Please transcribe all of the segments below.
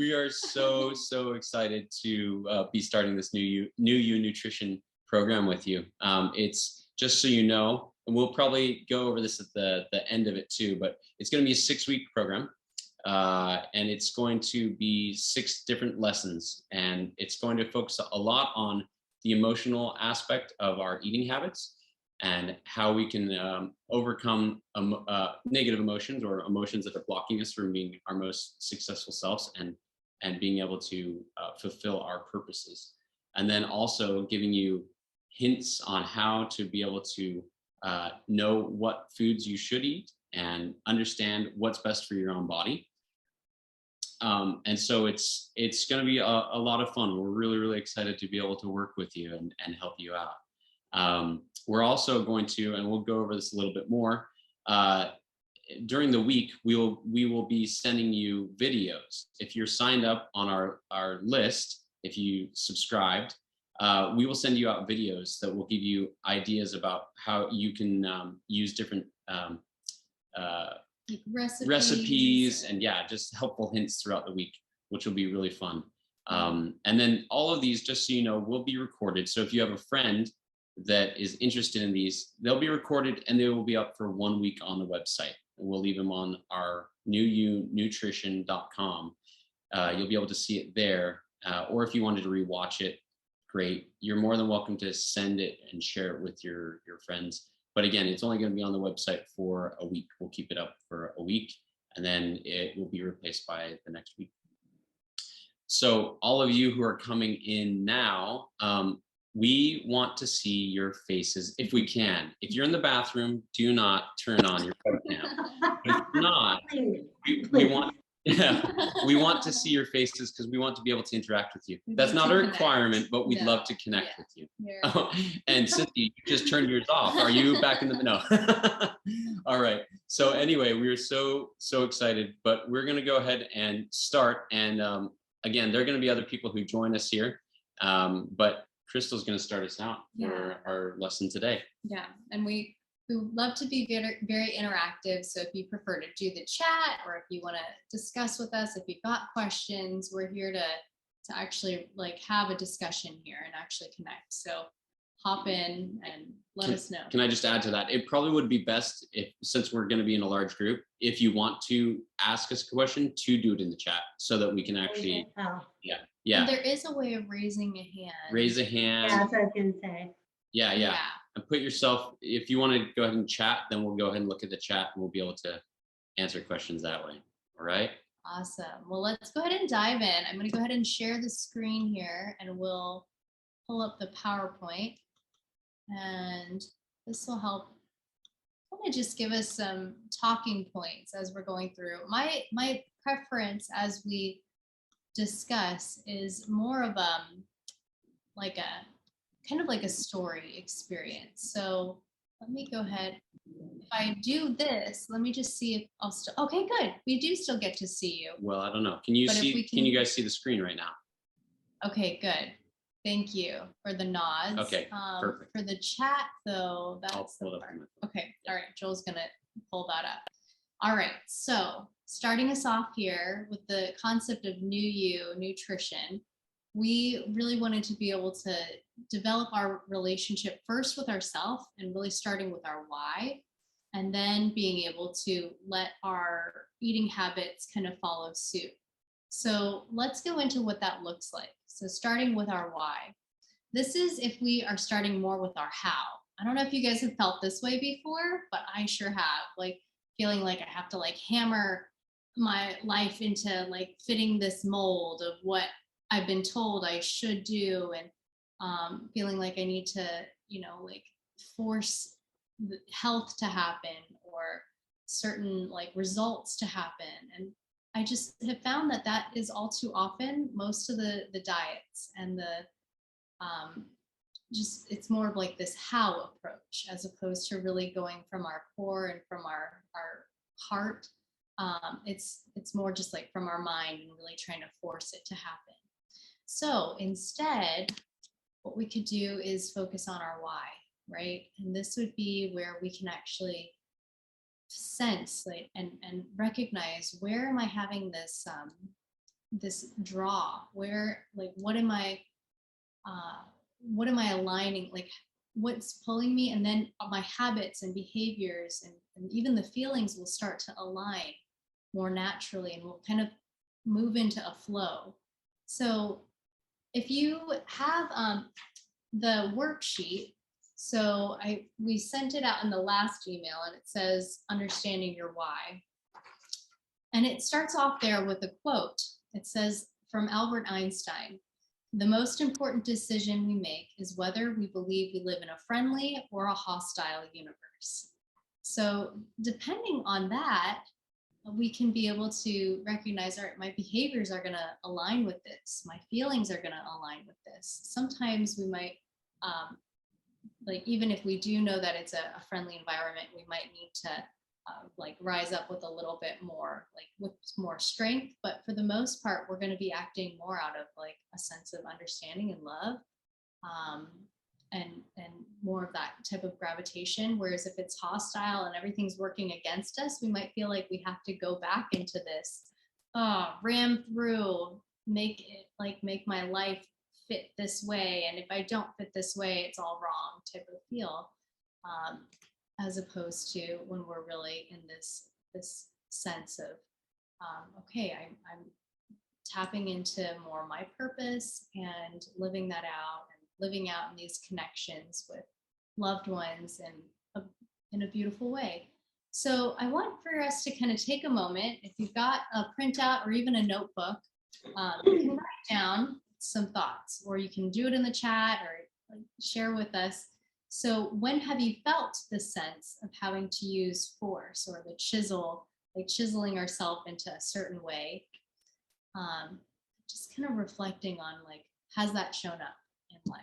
We are so excited to be starting this new You Newtrition program with you. It's just so you know, and we'll probably go over this at the end of it too, but it's going to be a 6-week program. And it's going to be 6 different lessons, and it's going to focus a lot on the emotional aspect of our eating habits and how we can overcome negative emotions or emotions that are blocking us from being our most successful selves and being able to fulfill our purposes. And then also giving you hints on how to be able to know what foods you should eat and understand what's best for your own body. And so it's going to be a lot of fun. We're really excited to be able to work with you and help you out. We're also going to, and we'll go over this a little bit more, during the week, we will be sending you videos. If you're signed up on our list, if you subscribed, we will send you out videos that will give you ideas about how you can use different like recipes and just helpful hints throughout the week, which will be really fun. And then all of these, just so you know, will be recorded. So if you have a friend that is interested in these, they'll be recorded and they will be up for 1 week on the website. We'll leave them on our NYNT.com. You'll be able to see it there. Or if you wanted to rewatch it, great. You're more than welcome to send it and share it with your friends. But again, it's only going to be on the website for a week. We'll keep it up for a week, and then it will be replaced by the next week. So all of you who are coming in now, we want to see your faces if we can. If you're in the bathroom, do not turn on your webcam. If not, we want to see your faces because we want to be able to interact with you. That's not a requirement, but we'd love to connect with you. Oh, and Cynthia, you just turned yours off. Are you back in the no? All right. So anyway, we are so excited, but we're going to go ahead and start. And again, there are going to be other people who join us here, but Crystal's going to start us out for our lesson today. Yeah, and we love to be very interactive. So if you prefer to do the chat, or if you want to discuss with us, if you've got questions, we're here to actually like have a discussion here and actually connect. So hop in and let us know. Can I just add to that? It probably would be best since we're going to be in a large group, if you want to ask us a question, to do it in the chat so that we can actually, And there is a way of raising a hand. Raise a hand. Yeah, that's what I was going to say. Yeah. And put yourself, if you want to go ahead and chat, then we'll go ahead and look at the chat and we'll be able to answer questions that way. All right. Awesome. Well, let's go ahead and dive in. I'm going to go ahead and share the screen here and we'll pull up the PowerPoint. And this will help kind of just give us some talking points as we're going through. My preference as we discuss is more of like a kind of like a story experience. So let me go ahead. If I do this, let me just see if I'll still, okay, good. We do still get to see you. Well, I don't know. Can you can you guys see the screen right now? Okay, good. Thank you for the nods. Okay, perfect. For the chat though, that's the part. Okay, all right, Joel's gonna pull that up. All right, so starting us off here with the concept of You Newtrition, we really wanted to be able to develop our relationship first with ourselves and really starting with our why, and then being able to let our eating habits kind of follow suit. So let's go into what that looks like. So starting with our why. This is if we are starting more with our how. I don't know if you guys have felt this way before, but I sure have. Like feeling like I have to like hammer my life into like fitting this mold of what I've been told I should do, and feeling like I need to, like force health to happen or certain like results to happen. And I just have found that is all too often most of the diets and the just it's more of like this how approach as opposed to really going from our core and from our heart. It's more just like from our mind and really trying to force it to happen. So instead, what we could do is focus on our why, right? And this would be where we can actually sense and recognize, where am I having this this draw where, like, what am I aligning, like what's pulling me, and then my habits and behaviors and even the feelings will start to align more naturally, and we'll kind of move into a flow. So if you have the worksheet, so we sent it out in the last email, and it says understanding your why, and it starts off there with a quote. It says from Albert Einstein, "The most important decision we make is whether we believe we live in a friendly or a hostile universe." So depending on that, we can be able to recognize, all right, my behaviors are going to align with this. My feelings are going to align with this. Sometimes we might, like, even if we do know that it's a friendly environment, we might need to like rise up with a little bit more, like with more strength. But for the most part, we're going to be acting more out of like a sense of understanding and love, and more of that type of gravitation. Whereas if it's hostile and everything's working against us, we might feel like we have to go back into this, ram through, make my life fit this way. And if I don't fit this way, it's all wrong type of feel. As opposed to when we're really in this sense of, okay, I'm tapping into more my purpose and living that out, and living out in these connections with loved ones in a beautiful way. So I want for us to kind of take a moment. If you've got a printout or even a notebook, you can write down some thoughts, or you can do it in the chat or share with us. So when have you felt the sense of having to use force, or the chisel, like chiseling ourselves into a certain way? Just kind of reflecting on, like, has that shown up in life?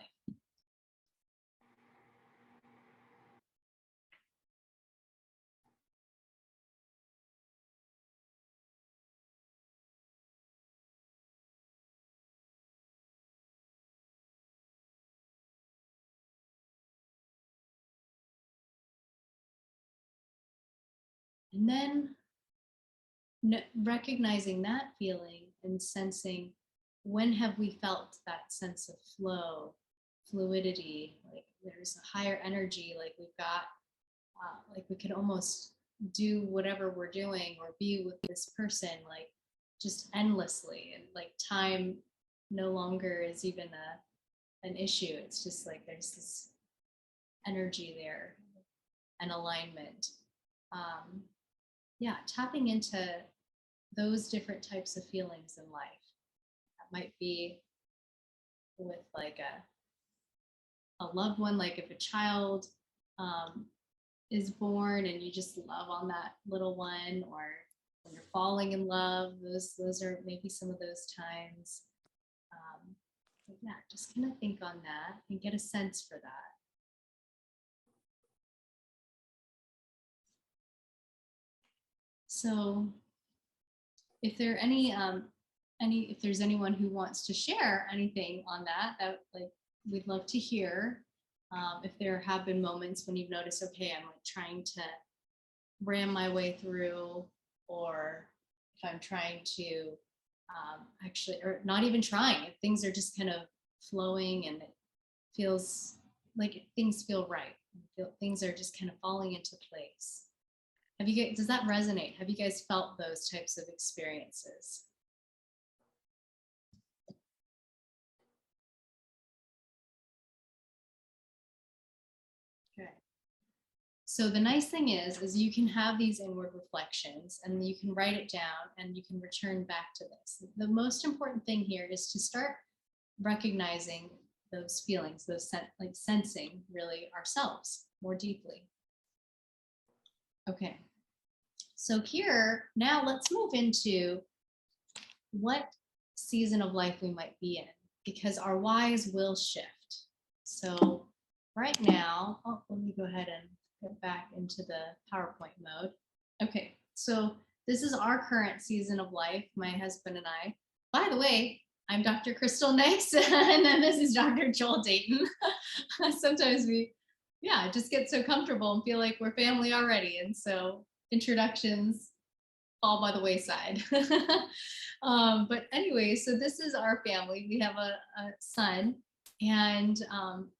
And then recognizing that feeling and sensing, when have we felt that sense of flow, fluidity, like there's a higher energy, like we've got, like we could almost do whatever we're doing or be with this person, like just endlessly, and like time no longer is even an issue. It's just like there's this energy there and alignment. Yeah, tapping into those different types of feelings in life. That might be with like a loved one, like if a child is born and you just love on that little one, or when you're falling in love, those are maybe some of those times. But yeah, just kind of think on that and get a sense for that. So if there are if there's anyone who wants to share anything on that, like we'd love to hear. If there have been moments when you've noticed, okay, I'm like trying to ram my way through, or if I'm trying to actually, or not even trying, if things are just kind of flowing and it feels like things feel right, things are just kind of falling into place. Have you guys, does that resonate? Have you guys felt those types of experiences? Okay. So the nice thing is you can have these inward reflections, and you can write it down, and you can return back to this. The most important thing here is to start recognizing those feelings, like sensing really ourselves more deeply. Okay. So here, now let's move into what season of life we might be in, because our whys will shift. So right now, let me go ahead and get back into the PowerPoint mode. Okay, so this is our current season of life, my husband and I. By the way, I'm Dr. Crystal Nix, and then this is Dr. Joel Dayton. Sometimes we, just get so comfortable and feel like we're family already. And so introductions fall by the wayside. But anyway, so this is our family. We have a son, and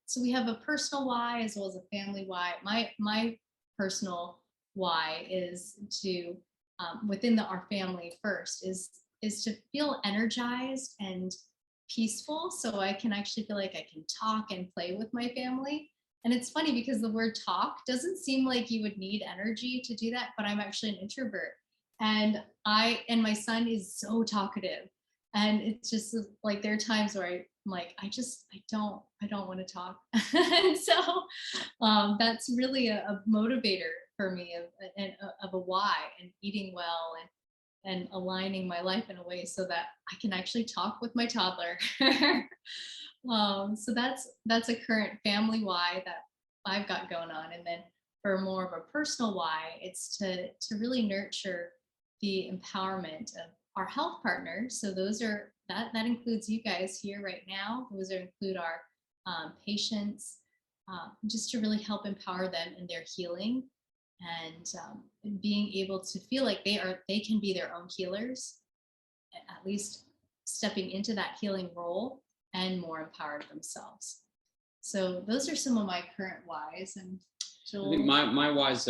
so we have a personal why as well as a family why. My personal why is to within our family first is to feel energized and peaceful, so I can actually feel like I can talk and play with my family. And it's funny because the word talk doesn't seem like you would need energy to do that, but I'm actually an introvert. And my son is so talkative. And it's just like there are times where I'm like, I don't want to talk. And so that's really a motivator for me of a why, and eating well and aligning my life in a way so that I can actually talk with my toddler. So that's a current family why that I've got going on. And then for more of a personal why, it's to really nurture the empowerment of our health partners. So those are that includes you guys here right now. Those include our patients, just to really help empower them in their healing, and being able to feel like they can be their own healers, at least stepping into that healing role and more empowered themselves. So those are some of my current whys. And Joel? I think my whys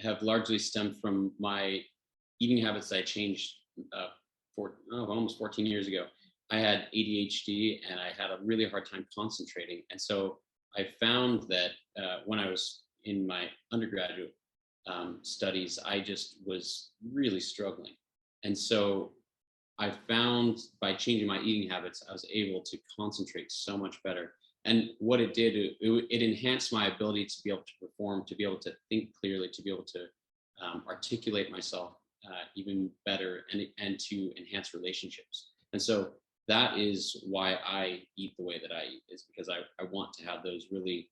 have largely stemmed from my eating habits that I changed almost 14 years ago. I had ADHD and I had a really hard time concentrating. And so I found that when I was in my undergraduate studies, I just was really struggling. And so I found by changing my eating habits, I was able to concentrate so much better. And what it did, it enhanced my ability to be able to perform, to be able to think clearly, to be able to articulate myself even better, and to enhance relationships. And so that is why I eat the way that I eat, is because I want to have those really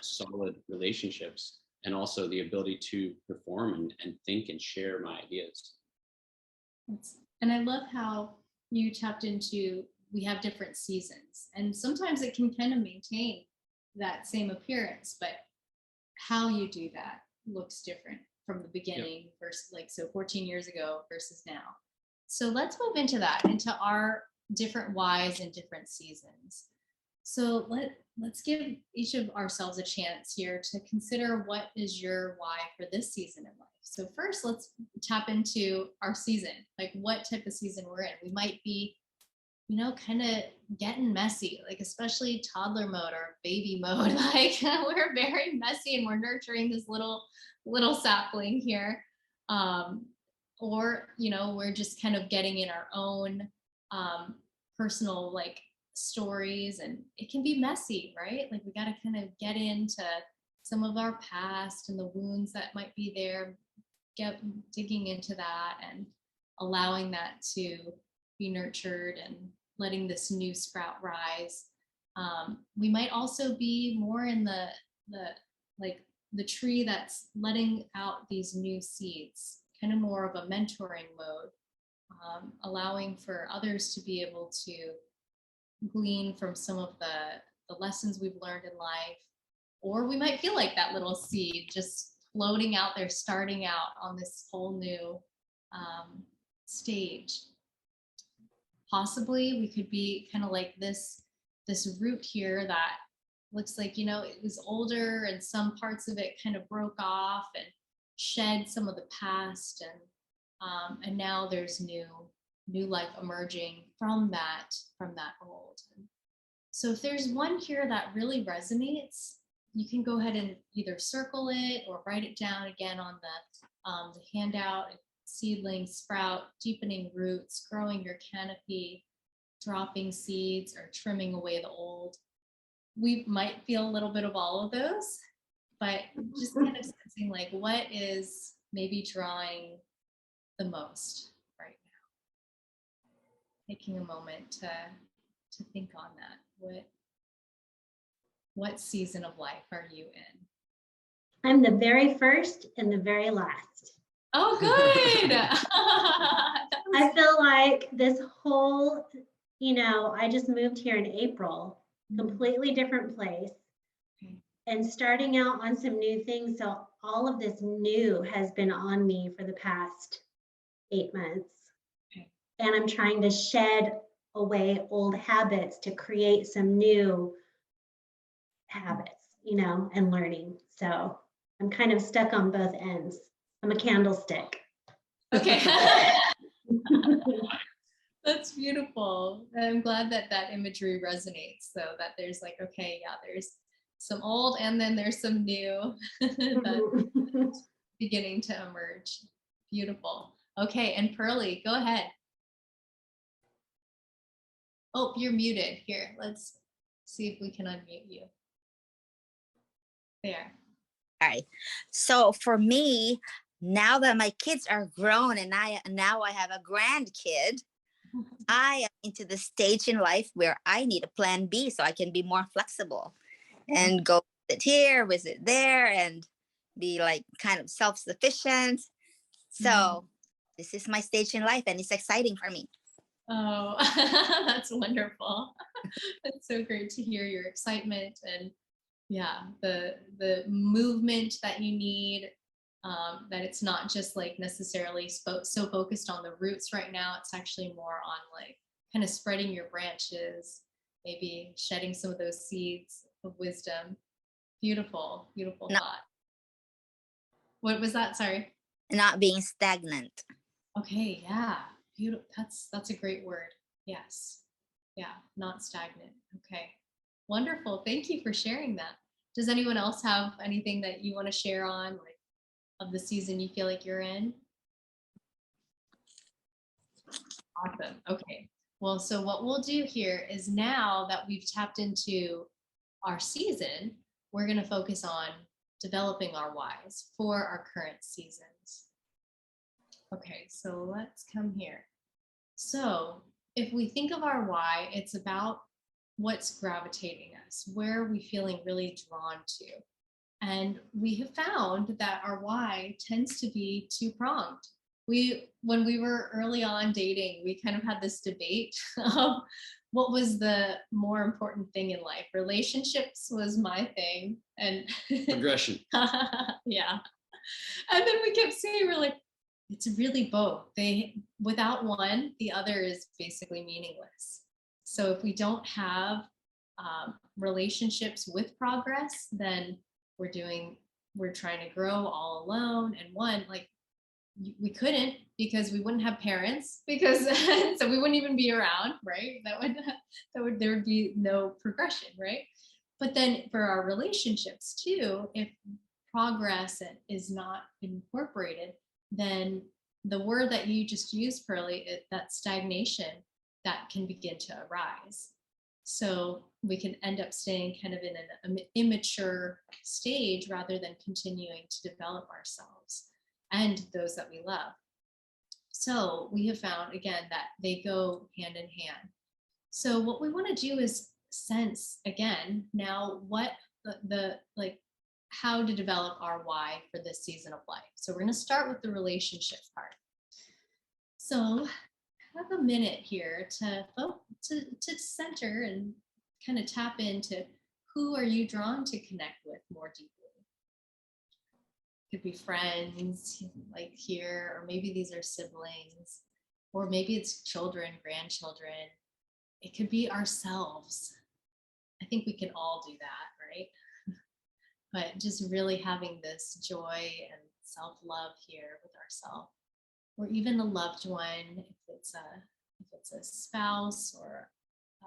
solid relationships, and also the ability to perform and think and share my ideas. And I love how you tapped into, we have different seasons, and sometimes it can kind of maintain that same appearance, but how you do that looks different from the beginning. Yep. Versus so 14 years ago versus now. So let's move into that, into our different whys in different seasons. So let's give each of ourselves a chance here to consider what is your why for this season in life. So first, let's tap into our season, like what type of season we're in. We might be, kind of getting messy, like especially toddler mode or baby mode. Like we're very messy and we're nurturing this little sapling here. Or, we're just kind of getting in our own personal stories, and it can be messy, right? Like we got to kind of get into some of our past and the wounds that might be there, digging into that and allowing that to be nurtured and letting this new sprout rise. We might also be more in the tree that's letting out these new seeds, kind of more of a mentoring mode, allowing for others to be able to glean from some of the lessons we've learned in life. Or we might feel like that little seed just floating out there, starting out on this whole new stage. Possibly we could be kind of like this root here that looks like, it was older and some parts of it kind of broke off and shed some of the past, and now there's new life emerging from that old. So if there's one here that really resonates, you can go ahead and either circle it or write it down again on the handout. Seedling, sprout, deepening roots, growing your canopy, dropping seeds, or trimming away the old. We might feel a little bit of all of those, but just kind of sensing what is maybe drawing the most right now. Taking a moment to think on that. What season of life are you in? I'm the very first and the very last. Oh, good. I feel like this whole, I just moved here in April, completely different place, and starting out on some new things. So all of this new has been on me for the past 8 months. Okay. And I'm trying to shed away old habits to create some new habits, and learning. So I'm kind of stuck on both ends. I'm a candlestick. Okay. That's beautiful. I'm glad that that imagery resonates, so that there's like, okay, yeah, there's some old and then there's some new that's beginning to emerge. Beautiful. Okay, and Pearly, go ahead. Oh, you're muted. Here, let's see if we can unmute you. There. All right. So for me, now that my kids are grown and now I have a grandkid, I am into the stage in life where I need a plan B so I can be more flexible and go visit here, visit there, and be like kind of self-sufficient. So this is my stage in life and it's exciting for me. Oh, that's wonderful. It's so great to hear your excitement and yeah, the movement that you need, that it's not just like necessarily so focused on the roots right now. It's actually more on like kind of spreading your branches, maybe shedding some of those seeds of wisdom. Beautiful, beautiful thought. What was that? Sorry. Not being stagnant. Okay, yeah. Beautiful. That's a great word. Yes. Yeah, not stagnant. Okay. Wonderful. Thank you for sharing that. Does anyone else have anything that you want to share on, like, of the season you feel like you're in? Awesome. Okay. Well, so what we'll do here is now that we've tapped into our season, we're going to focus on developing our whys for our current seasons. Okay, so let's come here. So if we think of our why, it's about what's gravitating us, where are we feeling really drawn to? And we have found that our why tends to be two-pronged. When we were early on dating, we kind of had this debate of what was the more important thing in life. Relationships was my thing, and Progression. yeah. And then we kept saying, we're like, it's really both. Without one, the other is basically meaningless. So if we don't have relationships with progress, then we're trying to grow all alone. And one, like, we couldn't, because we wouldn't have parents, because so we wouldn't even be around, right? There would be no progression, right? But then for our relationships too, if progress is not incorporated, then the word that you just used, Pearly, that stagnation, that can begin to arise. So we can end up staying kind of in an immature stage rather than continuing to develop ourselves and those that we love. So we have found, again, that they go hand in hand. So what we want to do is sense, again, now what how to develop our why for this season of life. So we're going to start with the relationship part. So have a minute here to center and kind of tap into who are you drawn to connect with more deeply. Could be friends like here, or maybe these are siblings, or maybe it's children, grandchildren. It could be ourselves. I think we can all do that, right? But just really having this joy and self-love here with ourselves, or even a loved one, if it's a spouse or a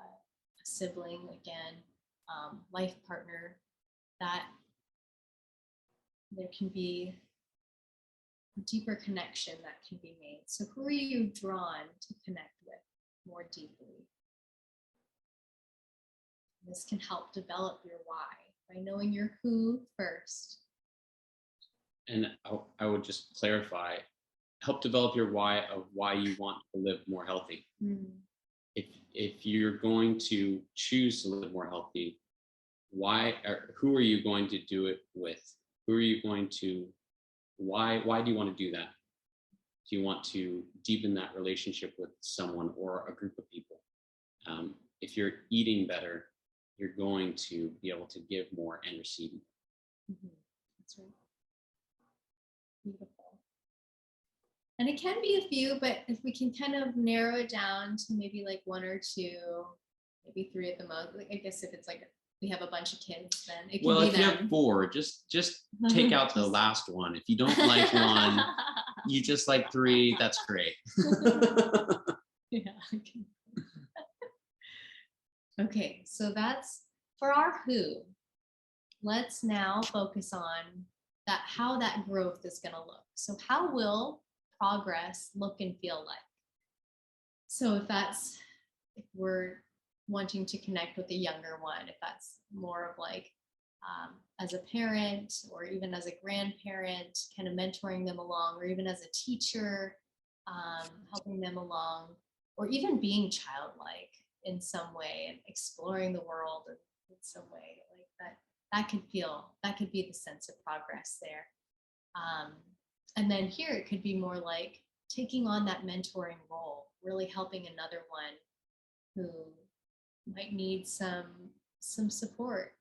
sibling, again, life partner, that there can be a deeper connection that can be made. So who are you drawn to connect with more deeply? This can help develop your why by knowing your who first. And I would just clarify, help develop your why of why you want to live more healthy. If you're going to choose to live more healthy, who are you going to do it with? Who are you going to, why do you want to do that? Do you want to deepen that relationship with someone or a group of people? If you're eating better, you're going to be able to give more and receive more. That's right. Beautiful. And it can be a few, but if we can kind of narrow it down to maybe like 1 or 2, maybe 3 at the most. Like, I guess if it's like we have a bunch of kids, then it can Well, be if you them. have 4, just take out the last one. If you don't like one, you just like 3, that's great. Yeah. Okay, so that's for our who. Let's now focus on that, how that growth is going to look. So how will progress look and feel like? So if we're wanting to connect with a younger one, if that's more of like as a parent or even as a grandparent, kind of mentoring them along, or even as a teacher, helping them along, or even being childlike in some way and exploring the world in some way like that. That could be the sense of progress there. And then here it could be more like taking on that mentoring role, really helping another one who might need some support,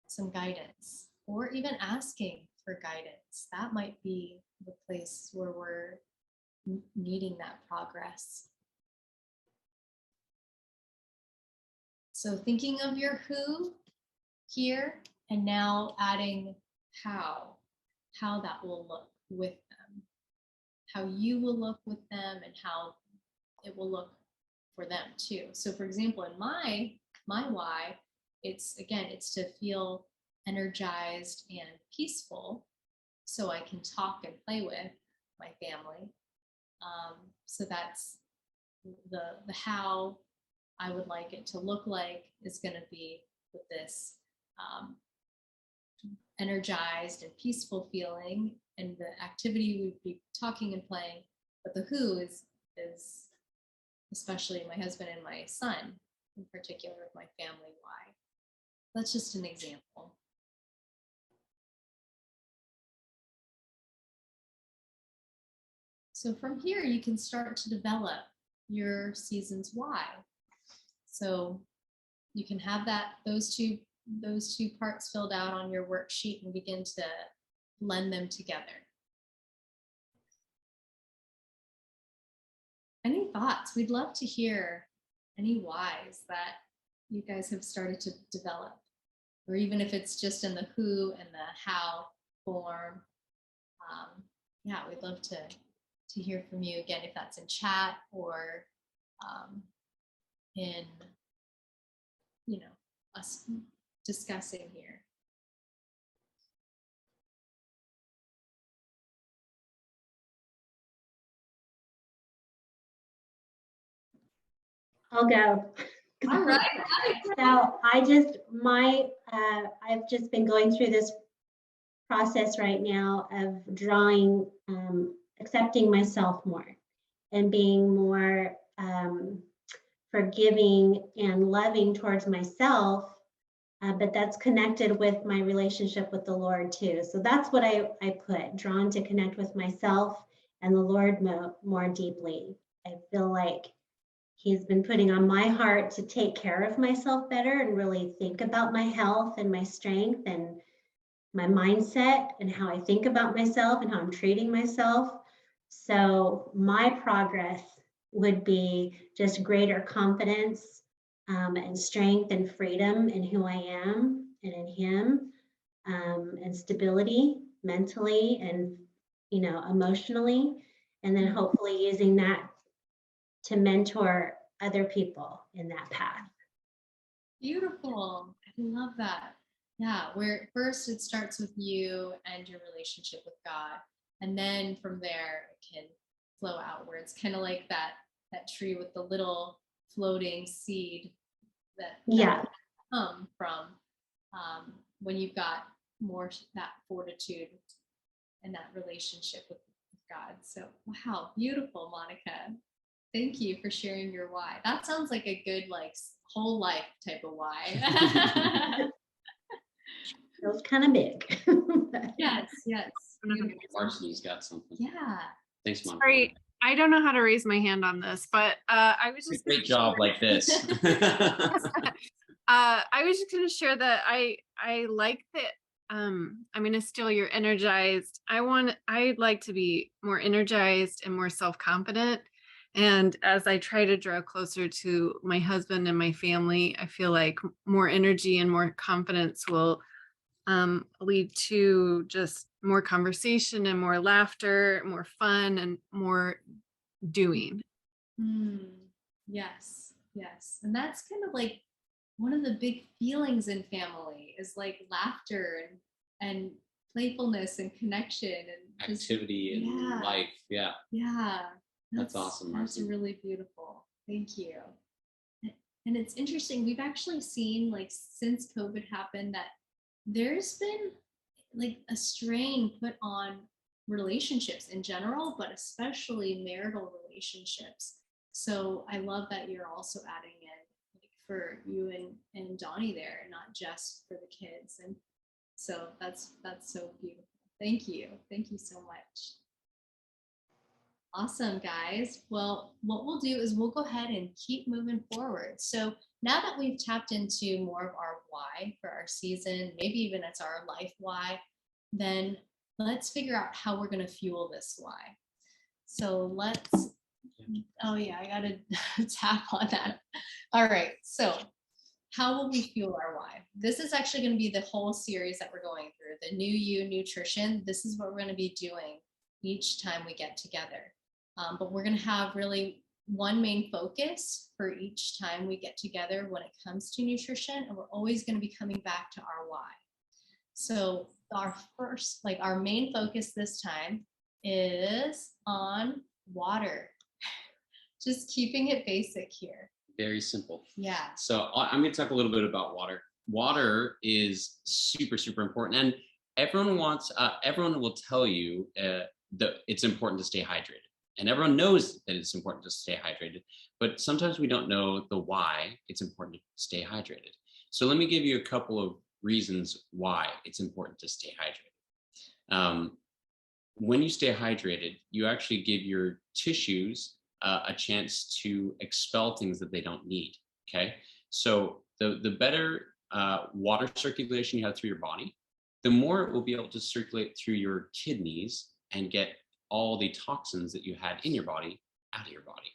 some guidance, or even asking for guidance. That might be the place where we're needing that progress. So thinking of your who here, and now adding how that will look with them, how you will look with them, and how it will look for them too. So for example, in my why, it's to feel energized and peaceful so I can talk and play with my family. So that's the how I would like it to look like is going to be with this energized and peaceful feeling, and the activity would be talking and playing. But the who is especially my husband and my son, in particular with my family why. That's just an example. So from here, you can start to develop your season's why. So you can have those two parts filled out on your worksheet and begin to blend them together. Any thoughts? We'd love to hear any whys that you guys have started to develop, or even if it's just in the who and the how form. Yeah, we'd love to hear from you again, if that's in chat or in us discussing here. I'll go. All right. So I've just been going through this process right now of drawing, accepting myself more and being more forgiving and loving towards myself, but that's connected with my relationship with the Lord too. So that's what I put, drawn to connect with myself and the Lord more deeply. I feel like He's been putting on my heart to take care of myself better and really think about my health and my strength and my mindset and how I think about myself and how I'm treating myself. So my progress would be just greater confidence and strength and freedom in who I am and in Him, and stability mentally and emotionally, and then hopefully using that to mentor other people in that path. Beautiful. I love that. Yeah, where first it starts with you and your relationship with God, and then from there it can flow outwards, kind of like that tree with the little floating seed that come from when you've got more that fortitude and that relationship with God. So wow, beautiful, Monica. Thank you for sharing your why. That sounds like a good whole life type of why. It was kind of big. Yes. Marcy's got something. Yeah. Thanks, Monica. Sorry, I don't know how to raise my hand on this, but I was just great job like this. I was just going to share that I like that I'm going to steal your energized. I'd like to be more energized and more self-confident. And as I try to draw closer to my husband and my family, I feel like more energy and more confidence will lead to just more conversation and more laughter, more fun, and more doing. Yes, yes. And that's kind of like one of the big feelings in family is like laughter and playfulness and connection and activity and life. Yeah. Yeah. That's awesome, That's Marcy. really beautiful. Thank you. And it's interesting. We've actually seen like since COVID happened that there's been like a strain put on relationships in general, but especially marital relationships. So I love that you're also adding in like for you and Donnie there, not just for the kids. And so that's so beautiful. Thank you. Thank you so much. Awesome, guys. Well, what we'll do is we'll go ahead and keep moving forward. So now that we've tapped into more of our why for our season, maybe even it's our life why, then let's figure out how we're going to fuel this why. So oh yeah, I got to tap on that. All right. So how will we fuel our why? This is actually going to be the whole series that we're going through, the New You Newtrition. This is what we're going to be doing each time we get together. But we're going to have really one main focus for each time we get together when it comes to nutrition. And we're always going to be coming back to our why. So our first, like our main focus this time is on water. Just keeping it basic here. Very simple. Yeah. So I'm going to talk a little bit about water. Water is super, super important. And everyone will tell you that it's important to stay hydrated. And everyone knows that it's important to stay hydrated, but sometimes we don't know the why it's important to stay hydrated. So let me give you a couple of reasons why it's important to stay hydrated. When you stay hydrated, you actually give your tissues a chance to expel things that they don't need, okay? So the better water circulation you have through your body, the more it will be able to circulate through your kidneys and get all the toxins that you had in your body out of your body.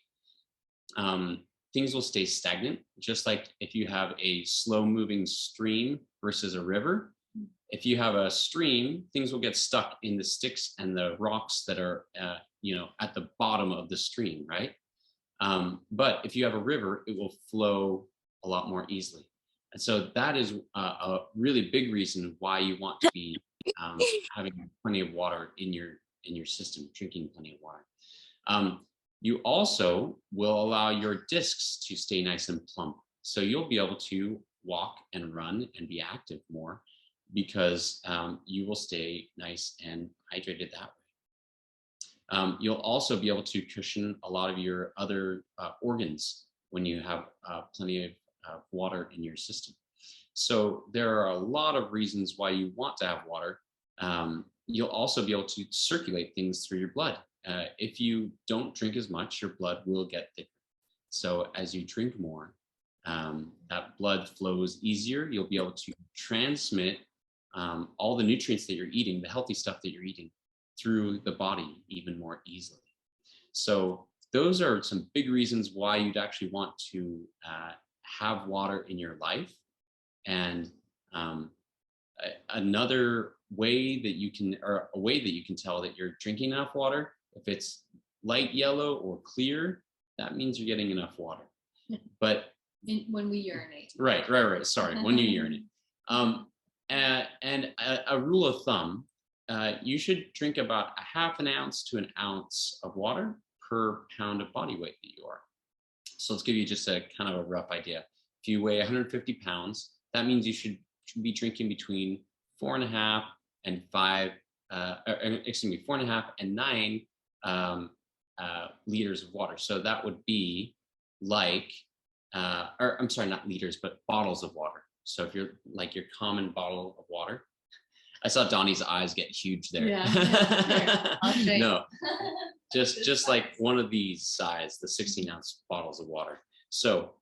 Things will stay stagnant, just like if you have a slow moving stream versus a river. If you have a stream, things will get stuck in the sticks and the rocks that are at the bottom of the stream, right? But if you have a river, it will flow a lot more easily. And so that is a really big reason why you want to be having plenty of water in your system, drinking plenty of water. You also will allow your discs to stay nice and plump. So you'll be able to walk and run and be active more because you will stay nice and hydrated that way. You'll also be able to cushion a lot of your other organs when you have plenty of water in your system. So there are a lot of reasons why you want to have water. You'll also be able to circulate things through your blood. If you don't drink as much, your blood will get thicker. So as you drink more, that blood flows easier. You'll be able to transmit all the nutrients that you're eating, the healthy stuff that you're eating, through the body even more easily. So those are some big reasons why you'd actually want to have water in your life. And another way that you can, or a way that you can tell that you're drinking enough water, if it's light yellow or clear, that means you're getting enough water. But when we urinate. Right. Sorry, when you urinate. And a rule of thumb, you should drink about a half an ounce to an ounce of water per pound of body weight that you are. So let's give you just a kind of a rough idea. If you weigh 150 pounds, that means you should be drinking between 4.5 and 9 liters of water. So that would be like, or I'm sorry, not liters, but bottles of water. So if you're like your common bottle of water, I saw Donnie's eyes get huge there. Yeah. No, just like one of these size, the 16-ounce bottles of water. So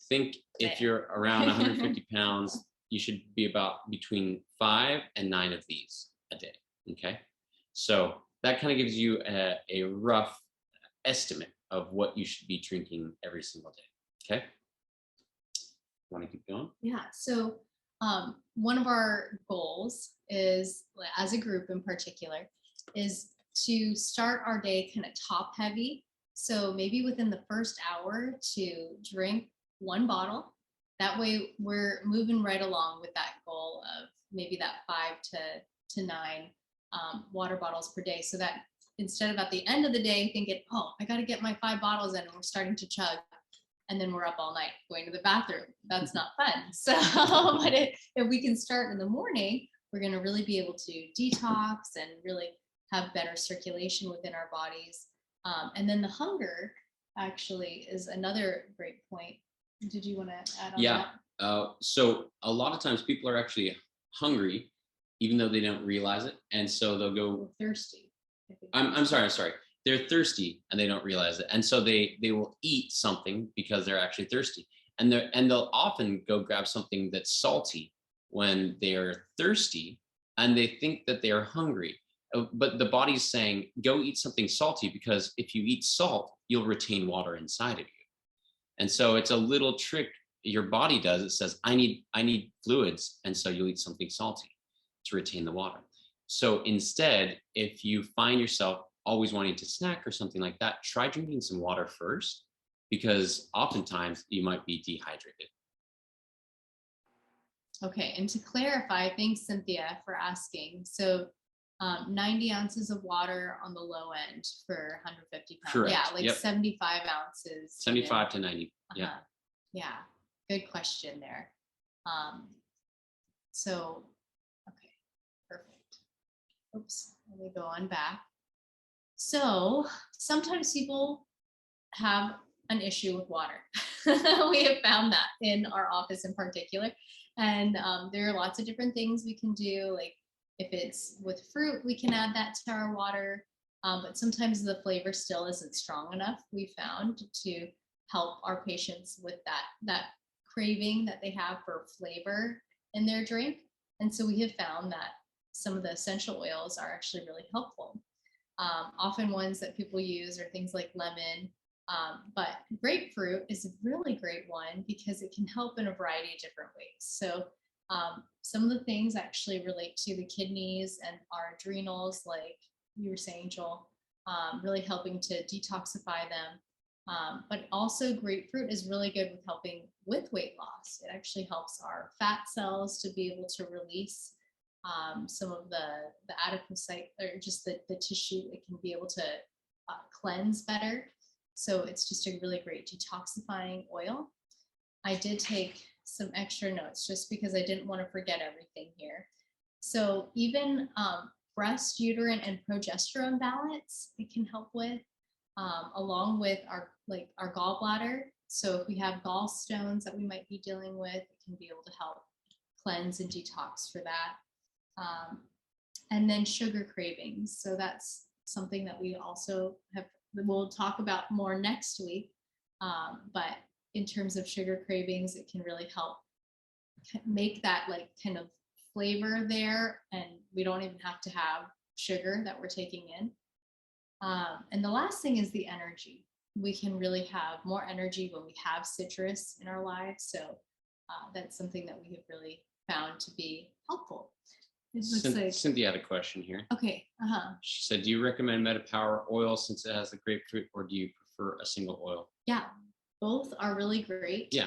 think if you're around 150 pounds, you should be about between 5 and 9 of these a day. Okay, so that kind of gives you a rough estimate of what you should be drinking every single day. Okay, want to keep going? Yeah. So one of our goals is, as a group in particular, is to start our day kind of top heavy. So maybe within the first hour to drink 1 bottle. That way we're moving right along with that goal of maybe that 5 to 9 water bottles per day. So that instead of at the end of the day thinking, oh, I got to get my 5 bottles in, and we're starting to chug, and then we're up all night going to the bathroom. That's not fun. So, but if we can start in the morning, we're going to really be able to detox and really have better circulation within our bodies. And then the hunger actually is another great point. Did you want to add on that? So a lot of times people are actually hungry, even though they don't realize it. And so they'll go thirsty. I'm sorry. They're thirsty and they don't realize it. And so they will eat something because they're actually thirsty. And they'll often go grab something that's salty when they're thirsty and they think that they are hungry. But the body's saying, go eat something salty, because if you eat salt, you'll retain water inside of you. And so it's a little trick your body does. It says, I need fluids. And so you'll eat something salty to retain the water. So instead, if you find yourself always wanting to snack or something like that, try drinking some water first, because oftentimes you might be dehydrated. Okay, and to clarify, thanks Cynthia for asking. So 90 ounces of water on the low end for 150 pounds. Correct. Yeah, like Yep. 75 ounces. 75 to 90. Yeah. Yeah, good question there. So, okay, perfect. Oops, let me go on back. So sometimes people have an issue with water. We have found that in our office in particular. And there are lots of different things we can do. Like if it's with fruit, we can add that to our water. But sometimes the flavor still isn't strong enough, we found, to help our patients with that craving that they have for flavor in their drink. And so we have found that some of the essential oils are actually really helpful. Often ones that people use are things like lemon, but grapefruit is a really great one because it can help in a variety of different ways. So some of the things actually relate to the kidneys and our adrenals, like you were saying, Joel, really helping to detoxify them. But also grapefruit is really good with helping with weight loss. It actually helps our fat cells to be able to release some of the adipocyte, or just the tissue. It can be able to cleanse better. So it's just a really great detoxifying oil. I did take some extra notes just because I didn't want to forget everything here. So even breast, uterine, and progesterone balance, it can help with, along with our gallbladder. So if we have gallstones that we might be dealing with, it can be able to help cleanse and detox for that. And then sugar cravings. So that's something that we also we'll talk about more next week. But in terms of sugar cravings, it can really help make that like kind of flavor there, and we don't even have to have sugar that we're taking in. And the last thing is the energy. We can really have more energy when we have citrus in our lives. So that's something that we have really found to be helpful. It looks like Cynthia had a question here. Okay. She said, do you recommend MetaPower oil since it has the grapefruit, or do you prefer a single oil? Yeah, both are really great. Yeah.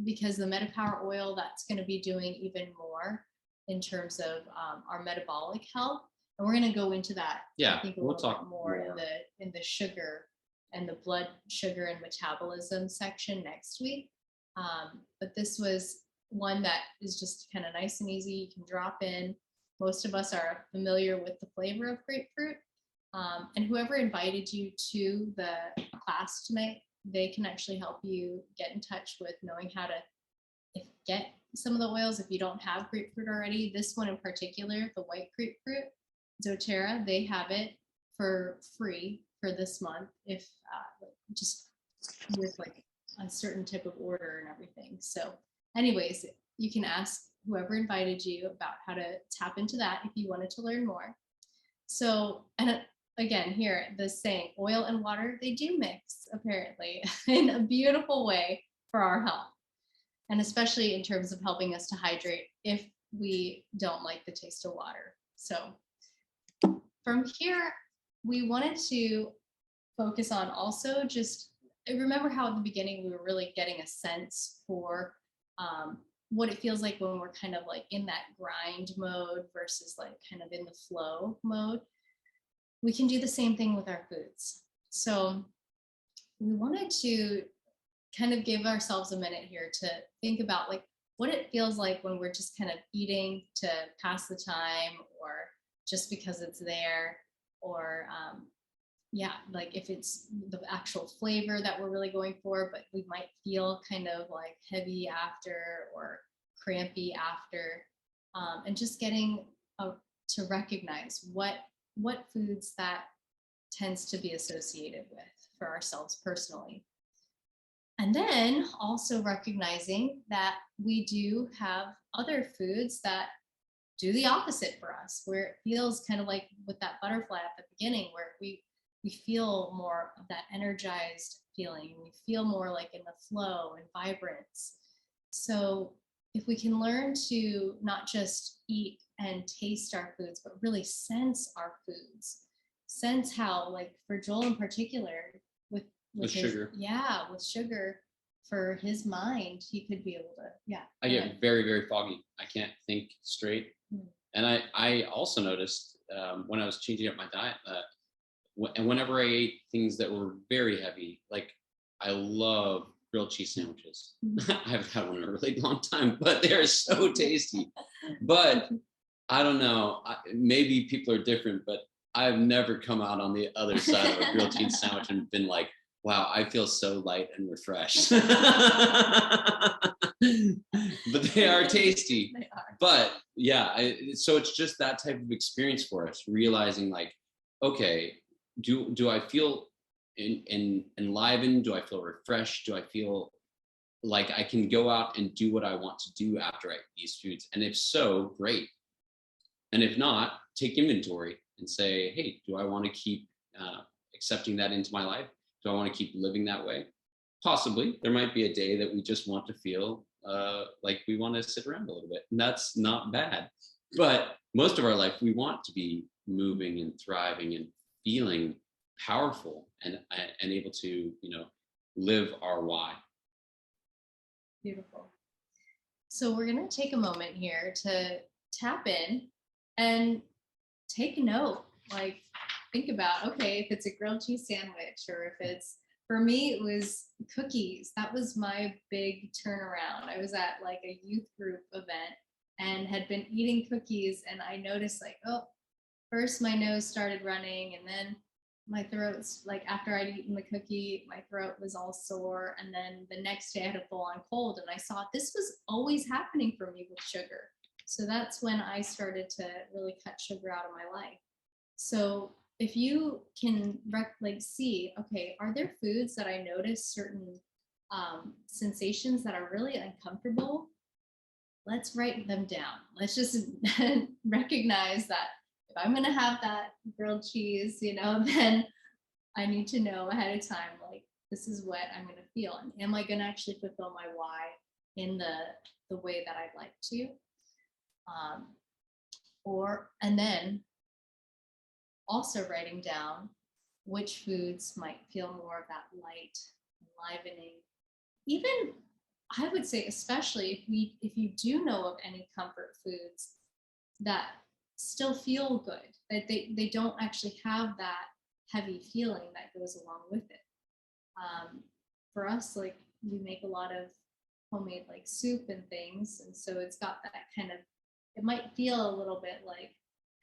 Because the MetaPower oil, that's going to be doing even more in terms of our metabolic health. And we're going to go into that. Yeah, I think we'll talk more in the sugar and the blood sugar and metabolism section next week. But this was one that is just kind of nice and easy. You can drop in. Most of us are familiar with the flavor of grapefruit. And whoever invited you to the class tonight, they can actually help you get in touch with knowing how to get some of the oils if you don't have grapefruit already. This one in particular, the white grapefruit, doTERRA, they have it for free for this month, if just with like a certain type of order and everything. So anyways, you can ask whoever invited you about how to tap into that if you wanted to learn more. So, and again, here, the saying, oil and water, they do mix, apparently, in a beautiful way for our health. And especially in terms of helping us to hydrate if we don't like the taste of water. So from here, we wanted to focus on also just, remember how at the beginning we were really getting a sense for what it feels like when we're kind of like in that grind mode versus like kind of in the flow mode. We can do the same thing with our foods. So we wanted to kind of give ourselves a minute here to think about like what it feels like when we're just kind of eating to pass the time or just because it's there, or yeah, like if it's the actual flavor that we're really going for, but we might feel kind of like heavy after or crampy after, and just getting to recognize what foods that tends to be associated with for ourselves personally. And then also recognizing that we do have other foods that do the opposite for us, where it feels kind of like with that butterfly at the beginning, where we feel more of that energized feeling. We feel more like in the flow and vibrance. So if we can learn to not just eat and taste our foods, but really sense our foods, sense how, like for Joel in particular, with his, sugar. Yeah, with sugar, for his mind, he could be able to, yeah. I get very, very foggy. I can't think straight. And I also noticed when I was changing up my diet, and whenever I ate things that were very heavy, like I love grilled cheese sandwiches. I haven't had one in a really long time, but they're so tasty. But I don't know, maybe people are different, but I've never come out on the other side of a grilled cheese sandwich and been like, wow, I feel so light and refreshed. But they are tasty. They are. But yeah, so it's just that type of experience for us, realizing like, okay, do I feel enlivened? Do I feel refreshed? Do I feel like I can go out and do what I want to do after I eat these foods? And if so, great. And if not, take inventory and say, hey, do I want to keep accepting that into my life? Do I want to keep living that way? Possibly. There might be a day that we just want to feel like we want to sit around a little bit, and that's not bad. But most of our life, we want to be moving and thriving and feeling powerful and able to, live our why. Beautiful. So we're going to take a moment here to tap in and take note, like think about, okay, if it's a grilled cheese sandwich, or if it's, for me, it was cookies. That was my big turnaround. I was at like a youth group event and had been eating cookies, and I noticed like, oh, first my nose started running, and then my throat's like, after I'd eaten the cookie, my throat was all sore. And then the next day I had a full on cold, and I saw this was always happening for me with sugar. So that's when I started to really cut sugar out of my life. So if you can see, okay, are there foods that I notice certain sensations that are really uncomfortable? Let's write them down. Let's just recognize that if I'm going to have that grilled cheese, then I need to know ahead of time, like, this is what I'm going to feel. And am I going to actually fulfill my why in the way that I'd like to? And then also writing down which foods might feel more of that light, enlivening. Even, I would say, especially if you do know of any comfort foods that still feel good, that they don't actually have that heavy feeling that goes along with it. For us, like, we make a lot of homemade like soup and things, and so it's got that kind of, it might feel a little bit like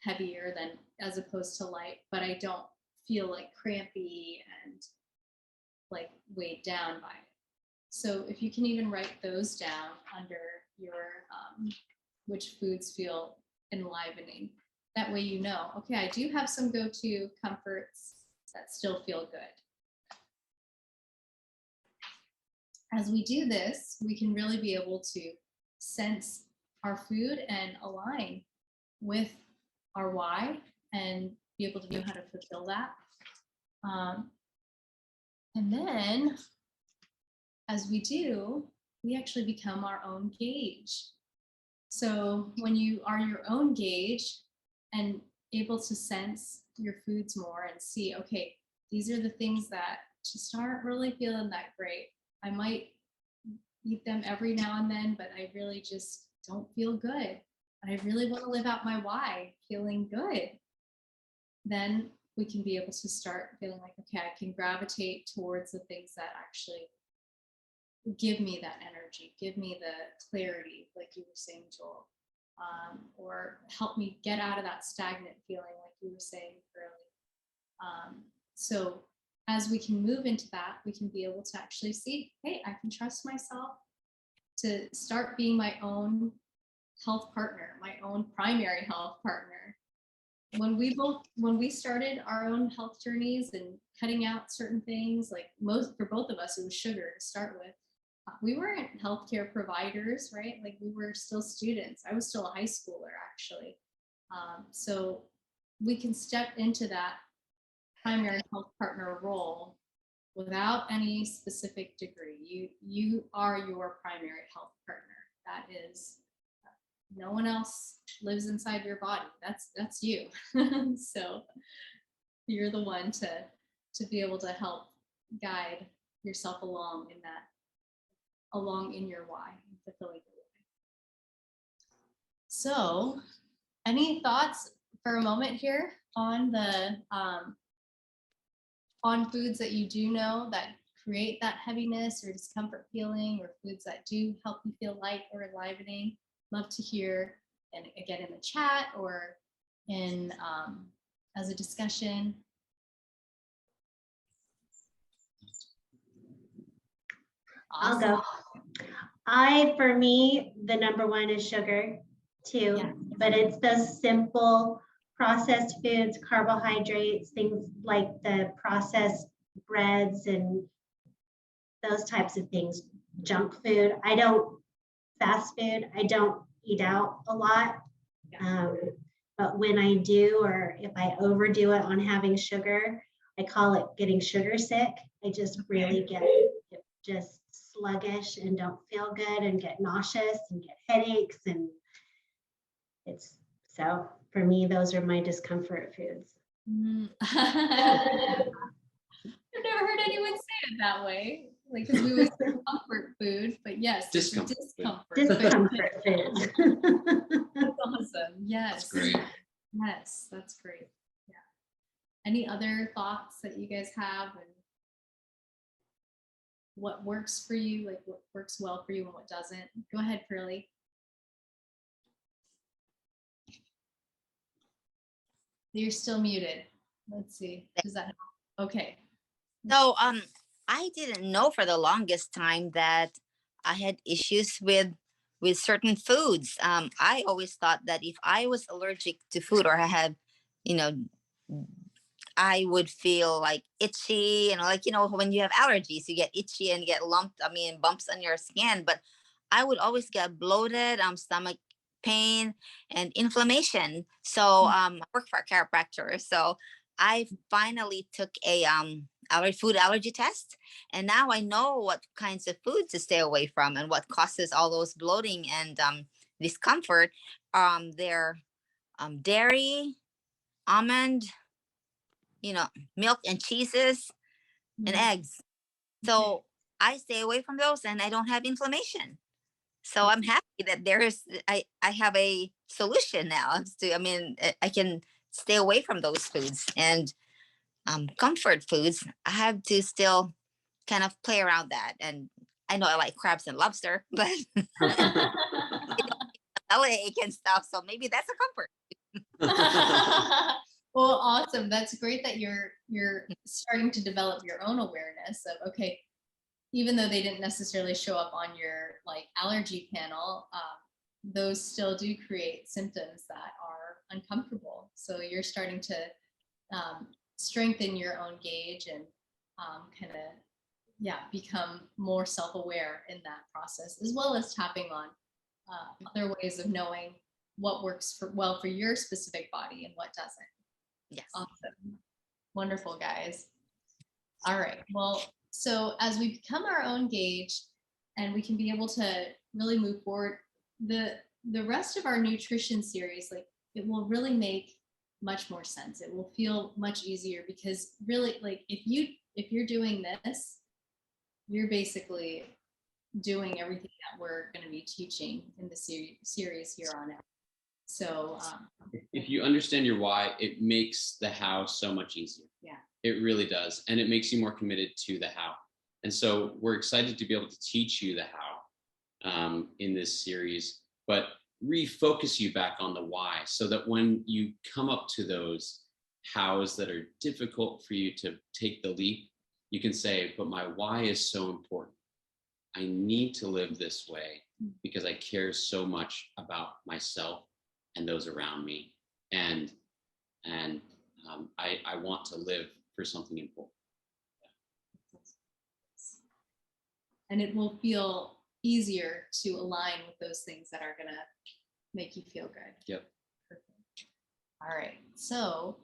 heavier than as opposed to light, but I don't feel like crampy and like weighed down by it. So if you can even write those down under your which foods feel enlivening, that way okay, I do have some go-to comforts that still feel good. As we do this, we can really be able to sense our food and align with our why and be able to know how to fulfill that. And then as we do, we actually become our own gauge. So when you are your own gauge and able to sense your foods more and see, okay, these are the things that just aren't really feeling that great. I might eat them every now and then, but I really just don't feel good. And I really want to live out my why, feeling good. Then we can be able to start feeling like, okay, I can gravitate towards the things that actually give me that energy, give me the clarity, like you were saying, Joel, or help me get out of that stagnant feeling, like you were saying earlier. So as we can move into that, we can be able to actually see, hey, I can trust myself to start being my own health partner, my own primary health partner. When we started our own health journeys and cutting out certain things, like for both of us, it was sugar to start with. We weren't healthcare providers, right? Like we were still students. I was still a high schooler, actually. So we can step into that primary health partner role without any specific degree. You are your primary health partner. That is, no one else lives inside your body. That's you. So you're the one to be able to help guide yourself along in your why, fulfilling your why. So, any thoughts for a moment here on the on foods that you do know that create that heaviness or discomfort feeling, or foods that do help you feel light or enlivening? Love to hear, and again in the chat or in as a discussion. Awesome. I'll go. For me, the number one is sugar too, yeah. But it's those simple processed foods, carbohydrates, things like the processed breads and those types of things, junk food. I don't fast food. I don't eat out a lot. But when I do, or if I overdo it on having sugar, I call it getting sugar sick. I just really get just sluggish and don't feel good and get nauseous and get headaches, and it's so for me those are my discomfort foods. I've never heard anyone say it that way, like, because we always say comfort food, but yes, discomfort food. That's awesome. Yes, that's great. Yes, that's great. Yeah. Any other thoughts that you guys have, and what works for you, like what works well for you and what doesn't? Go ahead, Pearly. You're still muted. Let's see. Does that help? Okay. So I didn't know for the longest time that I had issues with certain foods. I always thought that if I was allergic to food, or I had, I would feel like itchy, like, when you have allergies, you get itchy and get bumps on your skin. But I would always get bloated, stomach pain and inflammation. So I work for a chiropractor. So I finally took a food allergy test, and now I know what kinds of foods to stay away from and what causes all those bloating and discomfort. They're dairy, almond, milk and cheeses and eggs. So I stay away from those and I don't have inflammation. So I'm happy that I have a solution now. I can stay away from those foods. And comfort foods, I have to still kind of play around that. And I know I like crabs and lobster, but bellyache and stuff. So maybe that's a comfort. Well, awesome. That's great that you're starting to develop your own awareness of, okay, even though they didn't necessarily show up on your like allergy panel, those still do create symptoms that are uncomfortable. So you're starting to strengthen your own gauge and become more self-aware in that process, as well as tapping on other ways of knowing what works well for your specific body and what doesn't. Yes. Awesome. Wonderful, guys. All right. Well, so as we become our own gauge and we can be able to really move forward, the rest of our nutrition series, like, it will really make much more sense. It will feel much easier, because really, like, if you're doing this, you're basically doing everything that we're going to be teaching in the series here on out. So if you understand your why, it makes the how so much easier. Yeah, it really does. And it makes you more committed to the how. And so we're excited to be able to teach you the how in this series, but refocus you back on the why, so that when you come up to those hows that are difficult for you to take the leap, you can say, but my why is so important. I need to live this way because I care so much about myself and those around me. And I want to live for something important. and it will feel easier to align with those things that are going to make you feel good. Yep. Perfect. All right. So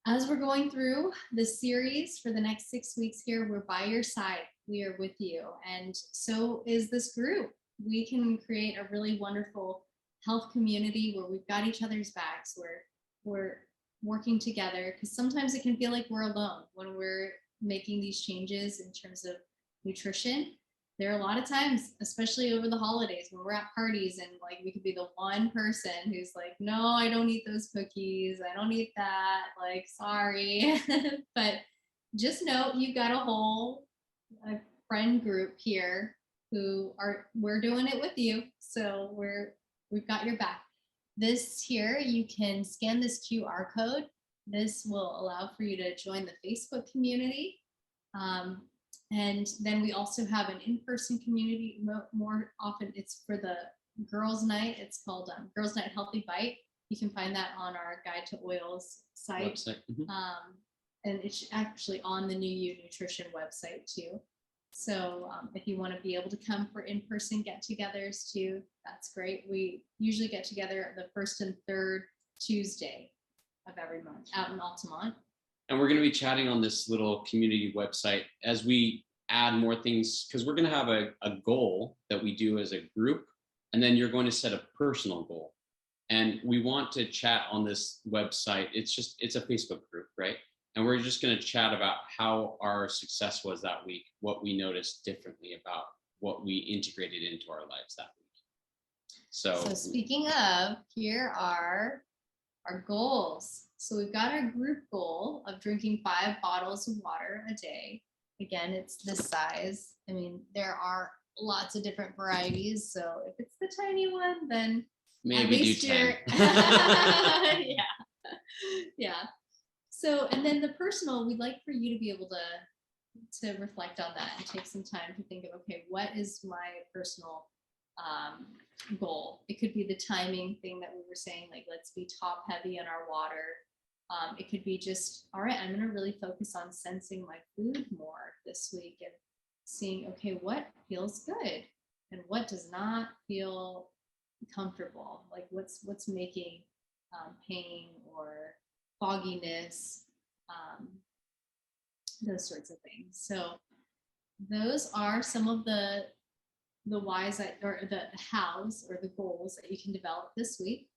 as we're going through the series for the next 6 weeks here, we're by your side. We are with you. And so is this group. We can create a really wonderful health community where we've got each other's backs, where we're working together, because sometimes it can feel like we're alone when we're making these changes in terms of nutrition. There are a lot of times, especially over the holidays, when we're at parties and like we could be the one person who's like, no, I don't eat those cookies, I don't eat that, like, sorry. But just know you've got a friend group here we're doing it with you. So we've got your back. This here, you can scan this QR code. This will allow for you to join the Facebook community. And then we also have an in-person community. More often it's for the girls' night. It's called Girls' Night Healthy Bite. You can find that on our Guide to Oils site. Website. Mm-hmm. And it's actually on the new You Newtrition website too. So if you want to be able to come for in-person get-togethers too, that's great. We usually get together the first and third Tuesday of every month out in Altamont. And we're going to be chatting on this little community website as we add more things, because we're going to have a goal that we do as a group, and then you're going to set a personal goal. And we want to chat on this website. It's a Facebook group, right? And we're just going to chat about how our success was that week, what we noticed differently about what we integrated into our lives that week. So speaking of, here are our goals. So we've got our group goal of drinking 5 bottles of water a day. Again, it's this size. I mean, there are lots of different varieties. So if it's the tiny one, then maybe do 10. Yeah. Yeah. So, and then the personal, we'd like for you to be able to reflect on that and take some time to think of, okay, what is my personal goal? It could be the timing thing that we were saying, like, let's be top heavy on our water. It could be just, all right, I'm going to really focus on sensing my food more this week and seeing, okay, what feels good and what does not feel comfortable? Like what's making pain or fogginess, those sorts of things. So those are some of the whys or the hows or the goals that you can develop this week.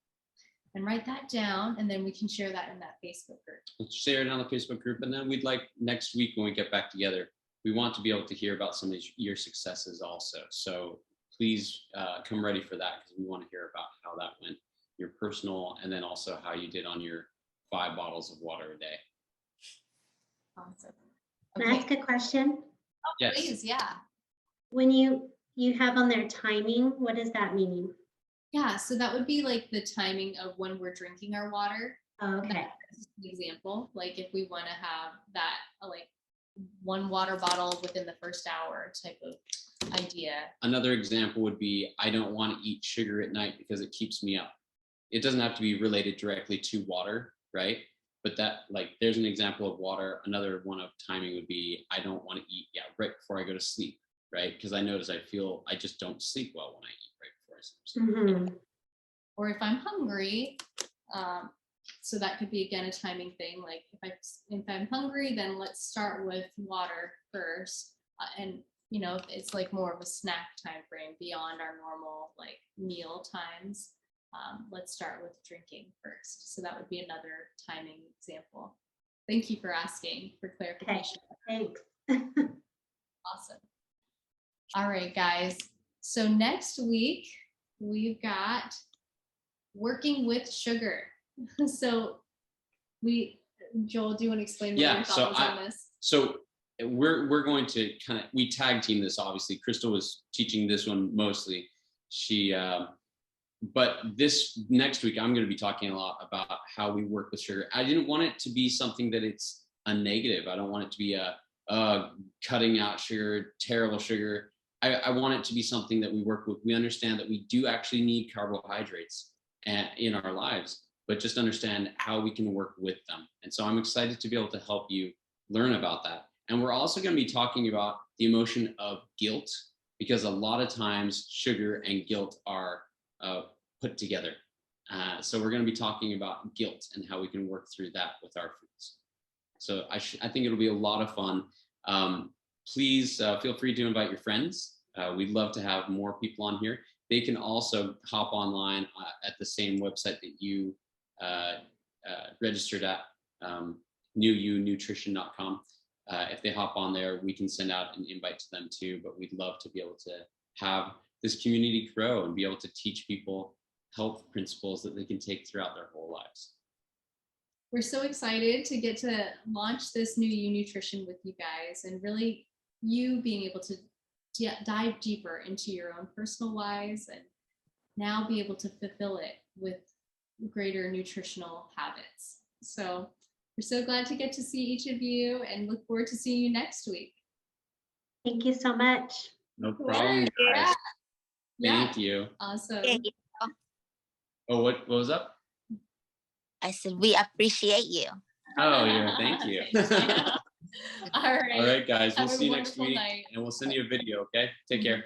And write that down, and then we can share that in that Facebook group. Let's share it on the Facebook group, and then we'd like next week when we get back together, we want to be able to hear about some of your successes also. So please come ready for that, because we want to hear about how that went, your personal, and then also how you did on your 5 bottles of water a day. Awesome. Can I ask a question? Oh, yes. Please, yeah. When you have on there timing, what does that mean? Yeah, so that would be like the timing of when we're drinking our water. Okay. That's an example. Like if we want to have that, like 1 water bottle within the first hour type of idea. Another example would be, I don't want to eat sugar at night because it keeps me up. It doesn't have to be related directly to water, right? But that, like, there's an example of water. Another one of timing would be, I don't want to eat right before I go to sleep, right? Because I notice I just don't sleep well when I eat right before calories. Or if I'm hungry, so that could be again a timing thing. Like if I'm hungry, then let's start with water first, and you know, if it's like more of a snack time frame beyond our normal like meal times, let's start with drinking first. So that would be another timing example. Thank you for asking for clarification. Okay, thanks. Awesome. All right, guys. So next week we've got working with sugar. So Joel, do you want to explain what your thought was on this? So we're going to we tag team this, obviously. Crystal was teaching this one mostly. But this next week, I'm going to be talking a lot about how we work with sugar. I didn't want it to be something that it's a negative. I don't want it to be a cutting out sugar, terrible sugar. I want it to be something that we work with. We understand that we do actually need carbohydrates in our lives, but just understand how we can work with them. And so I'm excited to be able to help you learn about that. And we're also going to be talking about the emotion of guilt, because a lot of times sugar and guilt are put together. So we're going to be talking about guilt and how we can work through that with our foods. So I think it'll be a lot of fun. Please feel free to invite your friends. We'd love to have more people on here. They can also hop online at the same website that you registered at, NewYouNutrition.com. If they hop on there, we can send out an invite to them too, but we'd love to be able to have this community grow and be able to teach people health principles that they can take throughout their whole lives. We're so excited to get to launch this new You Newtrition with you guys, and really you being able to dive deeper into your own personal lives and now be able to fulfill it with greater nutritional habits. So we're so glad to get to see each of you and look forward to seeing you next week. Thank you so much. No problem, guys. Thank you. Awesome. Oh, what was up? I said, we appreciate you. Oh, yeah, thank you. All right. All right, guys, we'll Have a see you next wonderful week, night. and we'll send you a video, okay? Take care.